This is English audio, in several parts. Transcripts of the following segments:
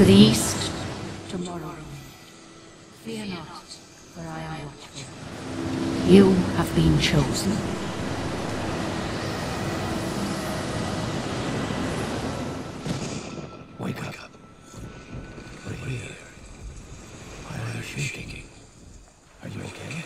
To the east, to Morrowind. Fear not, for I am watchful. You have been chosen. Wake up. We're here. Why are you shaking? Are you okay?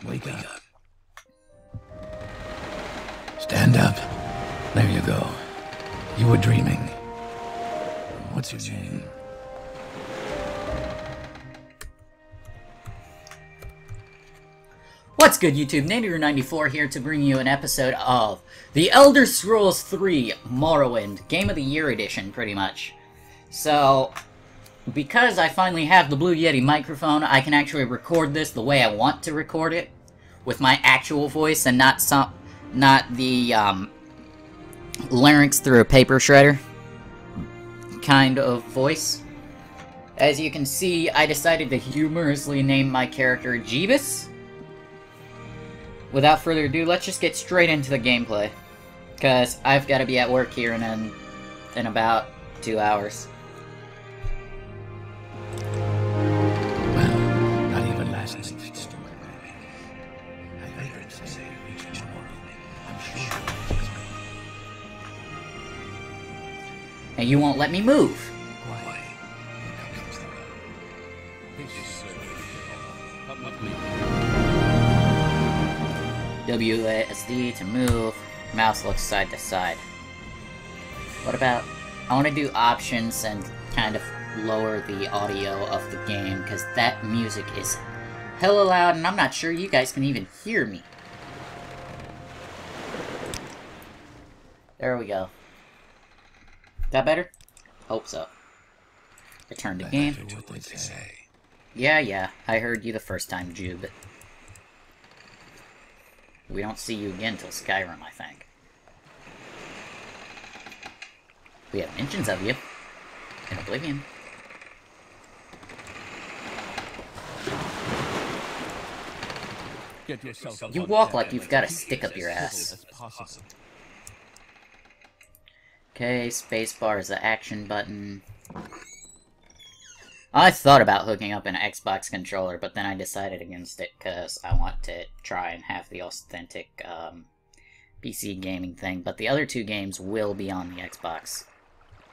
Wake up. Stand up. There you go. You were dreaming. What's your name? What's good, YouTube? Nader94 here to bring you an episode of The Elder Scrolls 3 Morrowind, Game of the Year edition, pretty much. So, because I finally have the Blue Yeti microphone, I can actually record this the way I want to record it, with my actual voice and not the larynx through a paper shredder kind of voice. As you can see, I decided to humorously name my character Jeebus. Without further ado, let's just get straight into the gameplay, because I've got to be at work here in about 2 hours. Well, not even last night's story. I heard say you reached tomorrow. I'm sure. And you won't let me move. Why? Come with me. WASD to move. Mouse looks side to side. What about... I want to do options and kind of lower the audio of the game, because that music is hella loud and I'm not sure you guys can even hear me. There we go. That better? Hope so. Return to game. Yeah, I heard you the first time, Jube. We don't see you again till Skyrim, I think. We have mentions of you in Oblivion. You walk like you've got a stick up your ass. Okay, spacebar is the action button. I thought about hooking up an Xbox controller, but then I decided against it because I want to try and have the authentic PC gaming thing. But the other two games will be on the Xbox.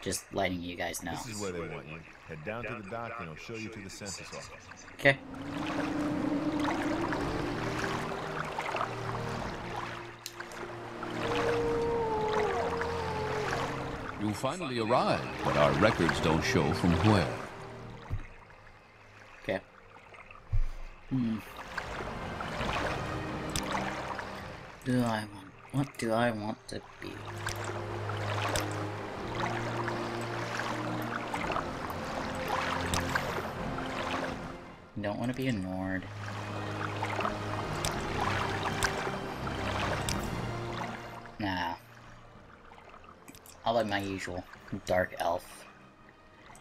Just letting you guys know. This is where they want you. Head down to the dock and I'll show you to the census office. Okay. You finally arrived, but our records don't show from where. Okay. What do I want to be? Don't want to be a Nord. Nah. I like my usual dark elf.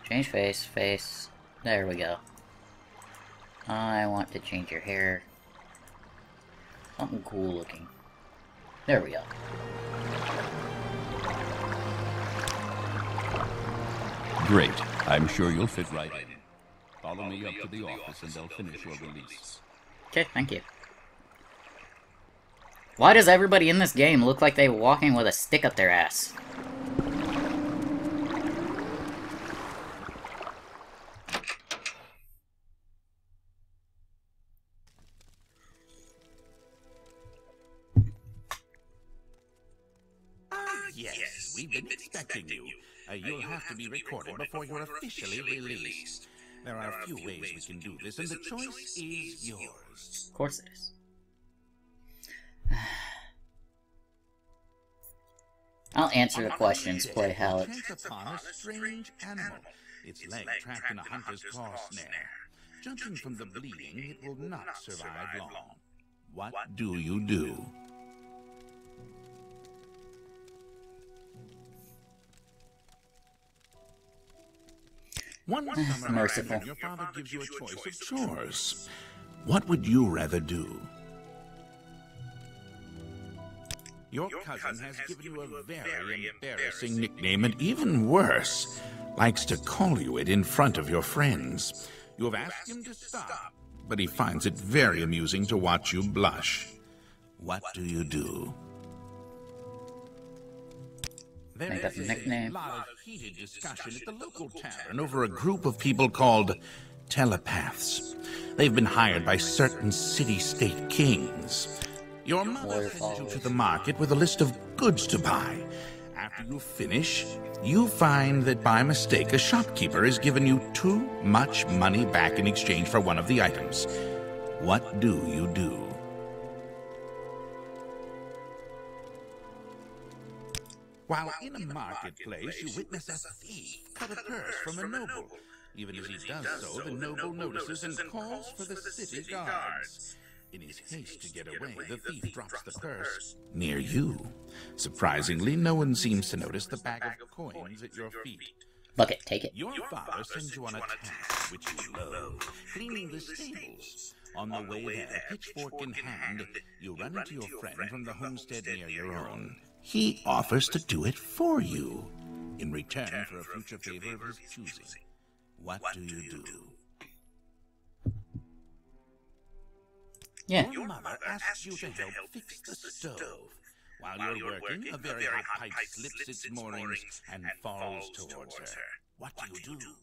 Change face. There we go. I want to change your hair. Something cool looking. There we go. Great. I'm sure you'll fit right in. Follow me up to the office and they'll finish your release. Okay, thank you. Why does everybody in this game look like they're walking with a stick up their ass? Yes, we've been expecting you. You'll have to be recorded before you're officially released. There are a few ways we can do this, and the choice is yours. Of course it is. I'll answer the questions, play how it... Upon a strange animal. Its leg trapped in a hunter's claw snare. Judging from the bleeding, it will not survive long. What do you do? One summer, merciful. your father gives you a choice of chores. What would you rather do? Your cousin has given you a very embarrassing nickname, and even worse, likes to call you it in front of your friends. You have asked him to stop, but he finds it very amusing to watch you blush. What do you do? There Make up a nickname. a lot of heated discussion at the local tavern over a group of people called telepaths. They've been hired by certain city-state kings. Your mother sends you to the market with a list of goods to buy. After you finish, you find that by mistake a shopkeeper has given you too much money back in exchange for one of the items. What do you do? While in a marketplace, you witness a thief cut a purse from a noble. Even as he does so, the noble notices and calls for the city guards. In his haste to get away, the thief drops the purse near you. Surprisingly, no one seems to notice the bag of coins at your feet. Look it, take it. Your father sends you on a task which you love, cleaning the stables. On the way there, pitchfork in hand, you run into your friend from the homestead near your own. He offers to do it for you, in return for a future favor of his choosing. What do you do? Yeah. Your mother asks you to help fix the stove. While you're working, a very hot pipe slips its moorings and falls towards her. What do you do?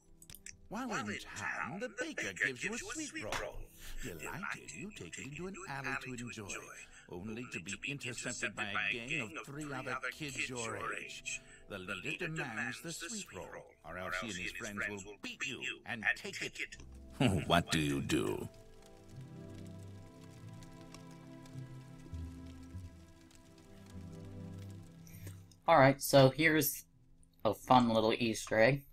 While in town, the baker gives you a sweet roll. Delighted, you take it into an alley to enjoy, only to be intercepted by a gang of 3 other kids your age. The leader demands the sweet roll, or else he and his friends will beat you and take it. What do you do? Alright, so here's a fun little Easter egg.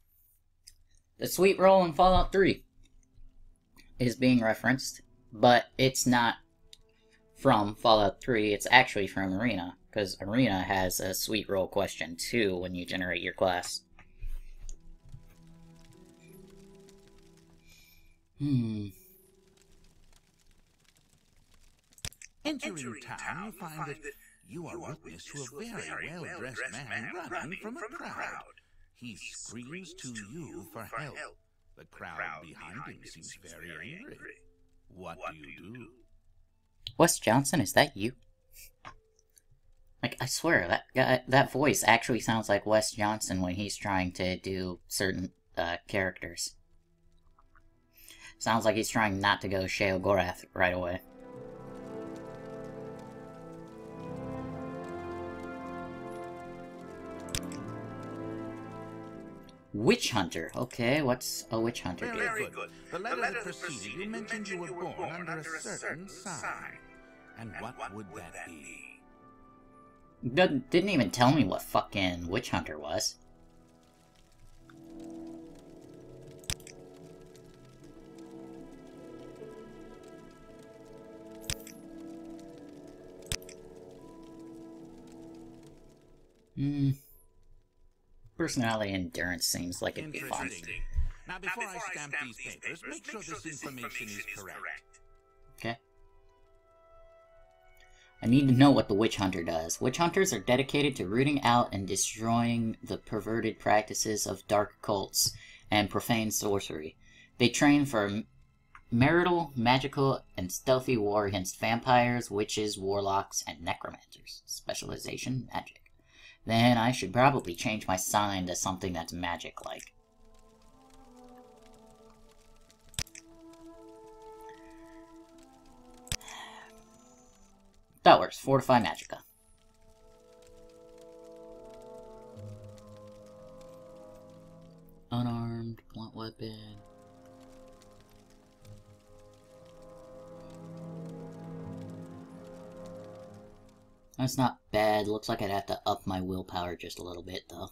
The sweet roll in Fallout 3 is being referenced, but it's not from Fallout 3, it's actually from Arena, because Arena has a sweet roll question too when you generate your class. Entering town, you find that you are witness to a very well-dressed man running from a crowd. He screams to you for help. The crowd behind him seems very angry. What do you do? Wes Johnson, is that you? Like, I swear, that voice actually sounds like Wes Johnson when he's trying to do certain characters. Sounds like he's trying not to go Sheol Gorath right away. Witch Hunter. Okay, what's a witch hunter do? Very good. The letter that preceded you mentioned you were born under a certain sign. And what would that be? Didn't even tell me what fucking witch hunter was. Personality endurance seems like it'd be fun. Now, before I stamp these papers, make sure this information is correct. Okay. I need to know what the Witch Hunter does. Witch Hunters are dedicated to rooting out and destroying the perverted practices of dark cults and profane sorcery. They train for marital, magical, and stealthy war against vampires, witches, warlocks, and necromancers. Specialization, magic. Then I should probably change my sign to something that's magic-like. That works. Fortify Magicka. Unarmed, blunt weapon. That's not bad. Looks like I'd have to up my willpower just a little bit, though.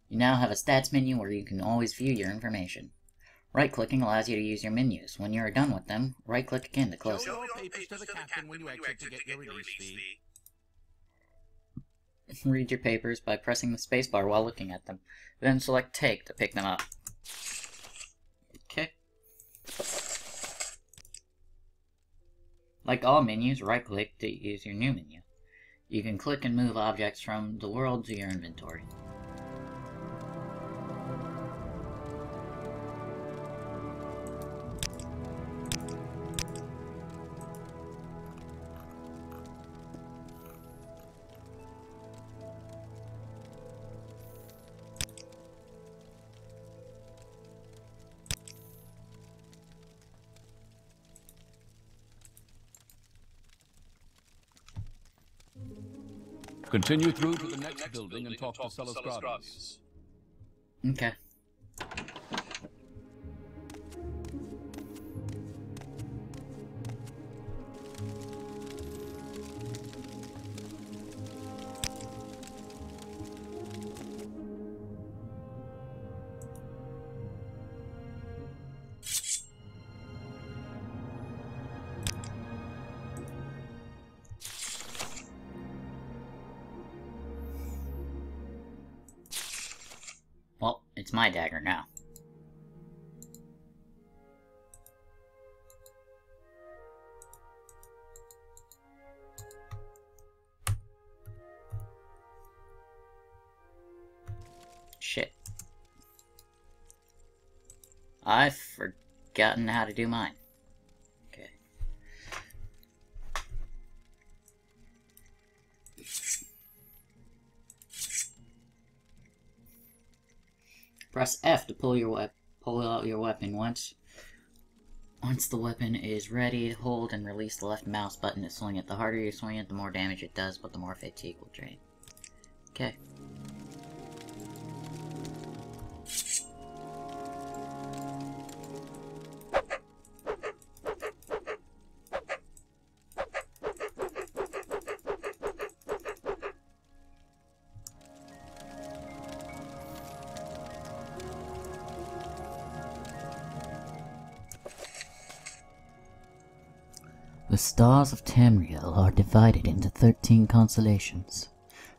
You now have a stats menu where you can always view your information. Right-clicking allows you to use your menus. When you are done with them, right-click again to close them. Show your papers to the captain when you exit to get your release fee. Read your papers by pressing the spacebar while looking at them. Then select Take to pick them up. Okay. Like all menus, right-click to use your new menu. You can click and move objects from the world to your inventory. Continue through to the next building and talk to Celesgradius. Okay. Well, it's my dagger now. Shit. I've forgotten how to do mine. Okay. Press F to pull out your weapon once. Once the weapon is ready, hold and release the left mouse button to swing it. The harder you swing it, the more damage it does, but the more fatigue will drain. Okay. The stars of Tamriel are divided into 13 constellations.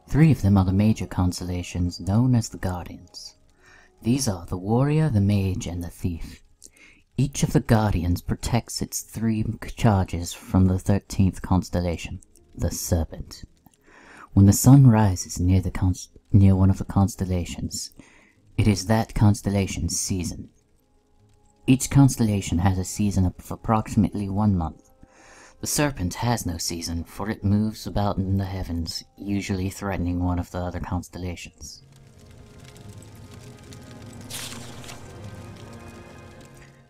3 of them are the major constellations known as the Guardians. These are the Warrior, the Mage, and the Thief. Each of the Guardians protects its 3 charges from the 13th constellation, the Serpent. When the sun rises near one of the constellations, it is that constellation's season. Each constellation has a season of approximately 1 month. The Serpent has no season, for it moves about in the heavens, usually threatening one of the other constellations.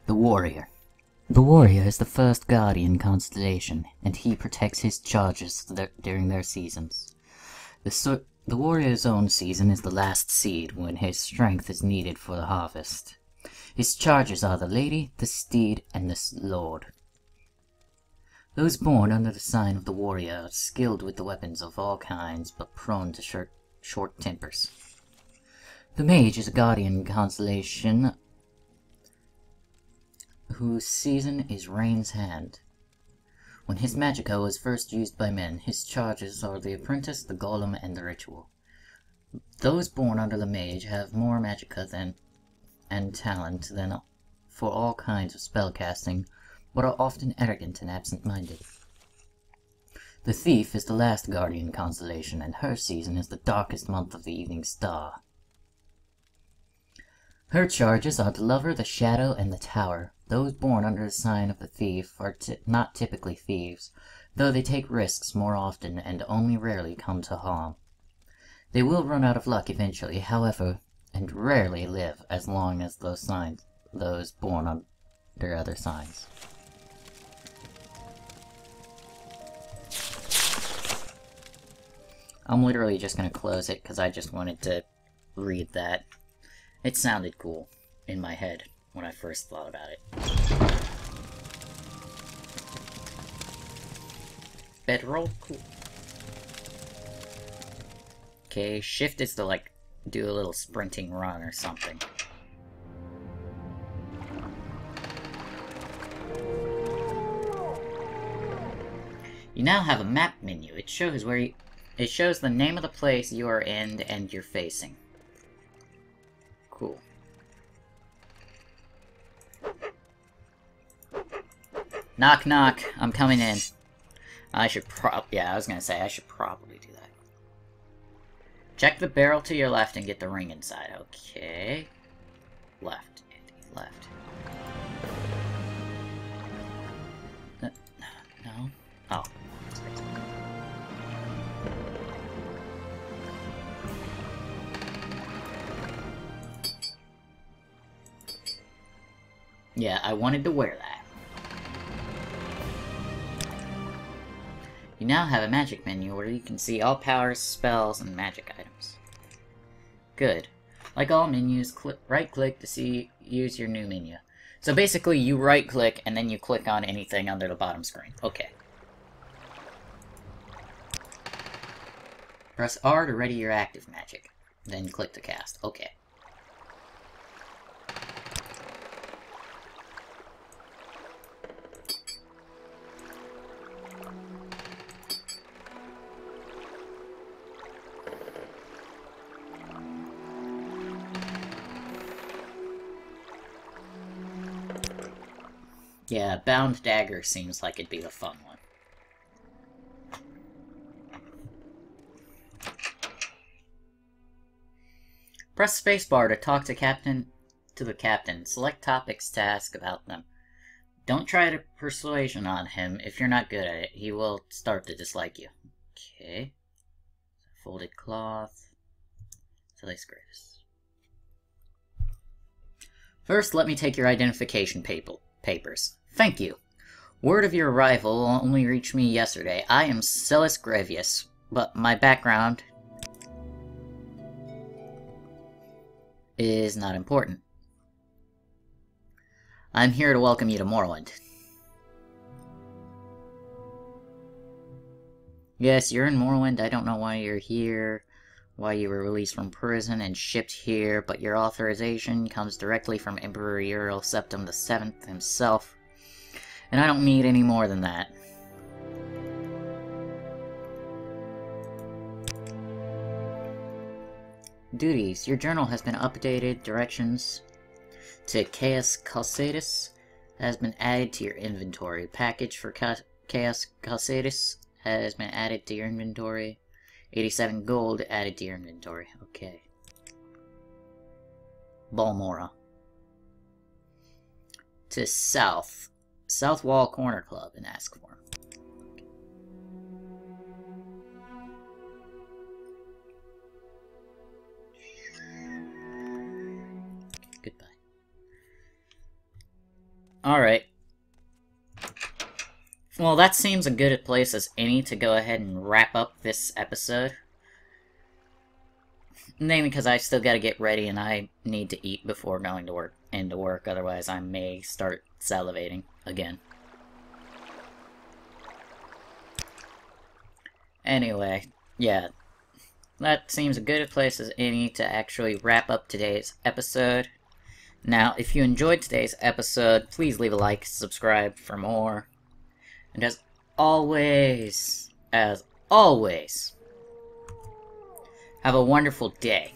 The Warrior. The Warrior is the first Guardian constellation, and he protects his charges during their seasons. The Warrior's own season is the last seed, when his strength is needed for the harvest. His charges are the Lady, the Steed, and the Lord. Those born under the sign of the Warrior are skilled with the weapons of all kinds, but prone to short tempers. The Mage is a Guardian constellation whose season is Rain's Hand. When his magicka was first used by men, his charges are the Apprentice, the Golem, and the Ritual. Those born under the Mage have more magicka and talent than for all kinds of spellcasting, but are often arrogant and absent-minded. The Thief is the last Guardian constellation, and her season is the darkest month of the Evening Star. Her charges are the Lover, the Shadow, and the Tower. Those born under the sign of the Thief are not typically thieves, though they take risks more often and only rarely come to harm. They will run out of luck eventually, however, and rarely live as long as those born under other signs. I'm literally just going to close it because I just wanted to read that. It sounded cool in my head when I first thought about it. Bedroll? Cool. Okay, shift is to like do a little sprinting run or something. You now have a map menu. It shows it shows the name of the place you are in and you're facing. Cool. Knock knock, I'm coming in. Yeah, I was gonna say, I should probably do that. Check the barrel to your left and get the ring inside. Okay. Left, Andy, left. No? Oh. Yeah, I wanted to wear that. You now have a magic menu where you can see all powers, spells, and magic items. Good. Like all menus, right-click to use your new menu. So basically, you right-click, and then you click on anything under the bottom screen. Okay. Press R to ready your active magic. Then click to cast. Okay. Yeah, Bound Dagger seems like it'd be the fun one. Press spacebar to talk to the captain. Select topics to ask about them. Don't try to persuasion on him. If you're not good at it, he will start to dislike you. Okay. Folded cloth. Lace graves. First, let me take your identification papers. Thank you. Word of your arrival only reached me yesterday. I am Celis Gravius, but my background is not important. I'm here to welcome you to Morrowind. Yes, you're in Morrowind. I don't know why you're here, why you were released from prison and shipped here, but your authorization comes directly from Emperor Uriel Septim VII himself, and I don't need any more than that. Duties. Your journal has been updated. Directions to Chaos Calcetus has been added to your inventory. Package for Chaos Calcetus has been added to your inventory. 87 gold added to your inventory. Okay. Balmora. To South. South Wall Corner Club and ask for him. Goodbye. Alright. Well, that seems a good a place as any to go ahead and wrap up this episode. Mainly because I still gotta get ready and I need to eat before going to work, otherwise I may start salivating again. Anyway, yeah. That seems a good a place as any to actually wrap up today's episode. Now, if you enjoyed today's episode, please leave a like, subscribe for more. And as always, have a wonderful day.